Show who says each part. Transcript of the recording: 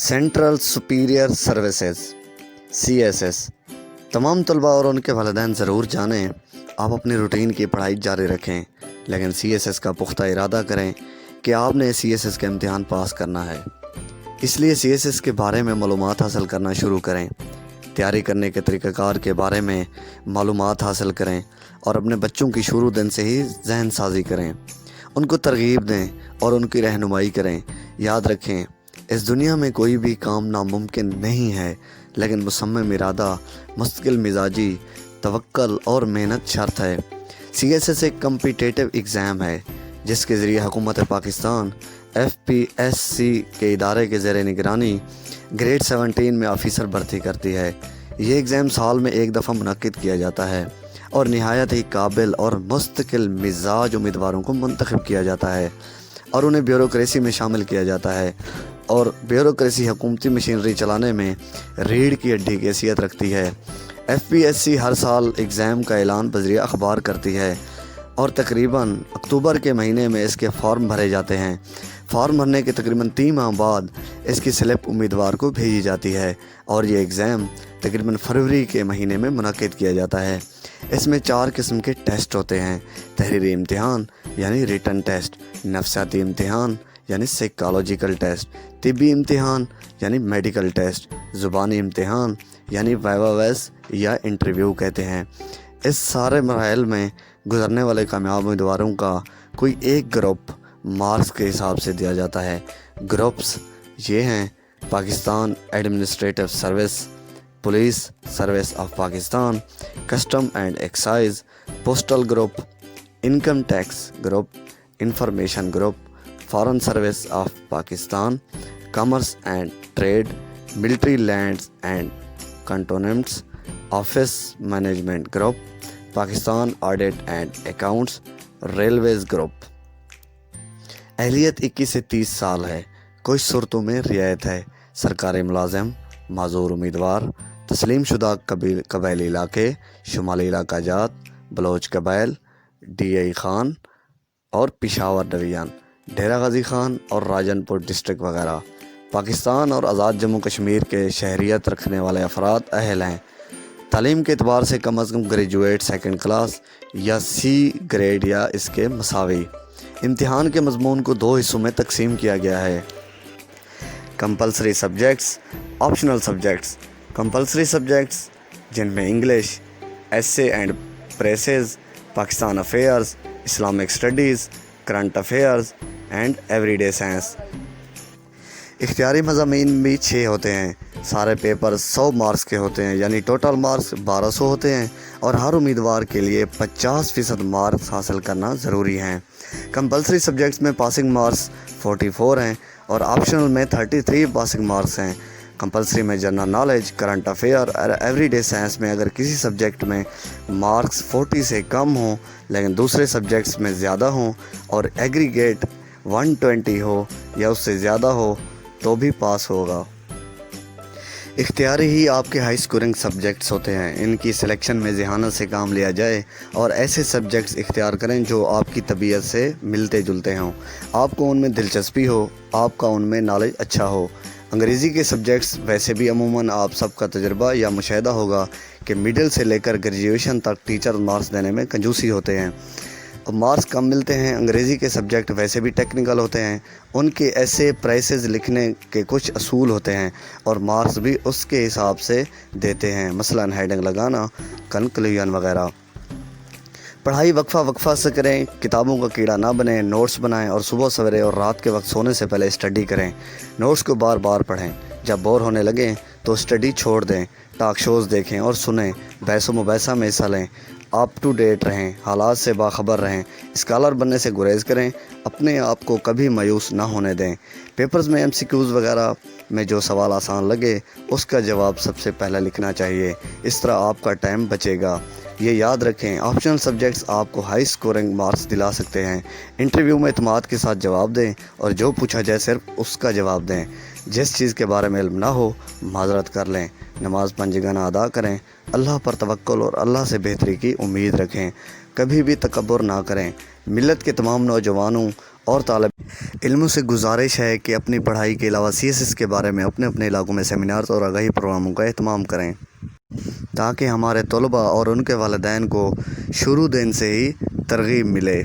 Speaker 1: Central superior services CSS تمام طلباء اور ان کے والدین ضرور جانیں آپ اپنی روٹین کی پڑھائی جاری رکھیں، لیکن CSS کا پختہ ارادہ کریں کہ آپ نے CSS کا امتحان پاس کرنا ہے۔ اس لیے CSS کے بارے میں معلومات حاصل کرنا شروع کریں، تیاری کرنے کے طریقہ کار کے بارے میں معلومات حاصل کریں اور اپنے بچوں کی شروع دن سے ہی ذہن سازی کریں، ان کو ترغیب دیں اور ان کی رہنمائی کریں۔ یاد رکھیں، اس دنیا میں کوئی بھی کام ناممکن نہیں ہے، لیکن مصمم ارادہ، مستقل مزاجی، توکل اور محنت شرط ہے۔ CSS ایک کمپیٹیٹیو ایگزام ہے جس کے ذریعے حکومت پاکستان FPSC کے ادارے کے زیر نگرانی گریڈ 17 میں آفیسر بھرتی کرتی ہے۔ یہ ایگزام سال میں ایک دفعہ منعقد کیا جاتا ہے اور نہایت ہی قابل اور مستقل مزاج امیدواروں کو منتخب کیا جاتا ہے اور انہیں بیوروکریسی میں شامل کیا جاتا ہے، اور بیوروکریسی حکومتی مشینری چلانے میں ریڑھ کی ہڈی کی حیثیت رکھتی ہے۔ FPSC ہر سال ایگزام کا اعلان بذریعہ اخبار کرتی ہے اور تقریباً اکتوبر کے مہینے میں اس کے فارم بھرے جاتے ہیں۔ فارم بھرنے کے تقریباً 3 ماہ بعد اس کی سلپ امیدوار کو بھیجی جاتی ہے اور یہ ایگزام تقریباً فروری کے مہینے میں منعقد کیا جاتا ہے۔ اس میں 4 قسم کے ٹیسٹ ہوتے ہیں: تحریری امتحان یعنی ریٹن ٹیسٹ، نفسیاتی امتحان یعنی سائیکالوجیکل ٹیسٹ، طبی امتحان یعنی میڈیکل ٹیسٹ، زبانی امتحان یعنی وائوا ویس یا انٹرویو کہتے ہیں۔ اس سارے مراحل میں گزرنے والے کامیاب امیدواروں کا کوئی ایک گروپ مارکس کے حساب سے دیا جاتا ہے۔ گروپس یہ ہیں: Pakistan administrative service, police service of Pakistan, customs and excise, postal group, income tax group, information group, foreign service of Pakistan, commerce and trade, military lands and cantonments, office management group, Pakistan audit and accounts, railways group. اہلیت 21 سے 30 سال ہے۔ کچھ صورتوں میں رعایت ہے: سرکاری ملازم، معذور امیدوار، تسلیم شدہ قبائلی علاقے، شمالی علاقہ جات، بلوچ قبائل، DI خان اور پشاور ڈویژن، ڈیرہ غازی خان اور راجن پور ڈسٹرکٹ وغیرہ۔ پاکستان اور آزاد جموں کشمیر کے شہریت رکھنے والے افراد اہل ہیں۔ تعلیم کے اعتبار سے کم از کم گریجویٹ 2nd کلاس یا C گریڈ یا اس کے مساوی۔ امتحان کے مضمون کو 2 حصوں میں تقسیم کیا گیا ہے: compulsory subjects, optional subjects. Compulsory subjects جن میں English, essay and precis, Pakistan affairs, Islamic studies, current affairs and every day science. اختیاری مضامین بھی 6 ہوتے ہیں۔ سارے پیپر 100 مارکس کے ہوتے ہیں، یعنی ٹوٹل مارکس 1200 ہوتے ہیں اور ہر امیدوار کے لیے 50% مارکس حاصل کرنا ضروری ہیں۔ کمپلسری سبجیکٹس میں پاسنگ مارکس 44 ہیں اور آپشنل میں 33 پاسنگ مارکس ہیں۔ کمپلسری میں جنرل نالج، کرنٹ افیئر اور ایوری ڈے سائنس میں اگر کسی سبجیکٹ میں مارکس 40 سے کم ہوں لیکن دوسرے سبجیکٹس میں زیادہ ہوں اور ایگریگیٹ 120 ہو یا اس سے زیادہ ہو تو بھی پاس ہوگا۔ اختیاری ہی آپ کے ہائی اسکورنگ سبجیکٹس ہوتے ہیں۔ ان کی سلیکشن میں ذہانت سے کام لیا جائے اور ایسے سبجیکٹس اختیار کریں جو آپ کی طبیعت سے ملتے جلتے ہوں، آپ کو ان میں دلچسپی ہو، آپ کا ان میں نالج اچھا ہو۔ انگریزی کے سبجیکٹس ویسے بھی عموماً آپ سب کا تجربہ یا مشاہدہ ہوگا کہ مڈل سے لے کر گریجویشن تک ٹیچر مارکس دینے میں کنجوسی ہوتے ہیں، مارکس کم ملتے ہیں۔ انگریزی کے سبجیکٹ ویسے بھی ٹیکنیکل ہوتے ہیں، ان کے ایسے پرائسز لکھنے کے کچھ اصول ہوتے ہیں اور مارکس بھی اس کے حساب سے دیتے ہیں، مثلاً ہیڈنگ لگانا، کنکلوژن وغیرہ۔ پڑھائی وقفہ سے کریں، کتابوں کا کیڑا نہ بنیں، نوٹس بنائیں اور صبح سویرے اور رات کے وقت سونے سے پہلے اسٹڈی کریں۔ نوٹس کو بار بار پڑھیں، جب بور ہونے لگیں تو اسٹڈی چھوڑ دیں، ٹاک شوز دیکھیں اور سنیں، بحث و مباحثہ میں حصہ لیں، اپ ٹو ڈیٹ رہیں، حالات سے باخبر رہیں، اسکالر بننے سے گریز کریں، اپنے آپ کو کبھی مایوس نہ ہونے دیں۔ پیپرز میں MCQs وغیرہ میں جو سوال آسان لگے اس کا جواب سب سے پہلے لکھنا چاہیے، اس طرح آپ کا ٹائم بچے گا۔ یہ یاد رکھیں، آپشنل سبجیکٹس آپ کو ہائی اسکورنگ مارکس دلا سکتے ہیں۔ انٹرویو میں اعتماد کے ساتھ جواب دیں اور جو پوچھا جائے صرف اس کا جواب دیں۔ جس چیز کے بارے میں علم نہ ہو معذرت کر لیں۔ نماز 5 جگہ ادا کریں، اللہ پر توکل اور اللہ سے بہتری کی امید رکھیں، کبھی بھی تکبر نہ کریں۔ ملت کے تمام نوجوانوں اور طالب علموں سے گزارش ہے کہ اپنی پڑھائی کے علاوہ CSS کے بارے میں اپنے اپنے علاقوں میں سیمینارز اور آگاہی پروگراموں کا اہتمام کریں تاکہ ہمارے طلباء اور ان کے والدین کو شروع دن سے ہی ترغیب ملے۔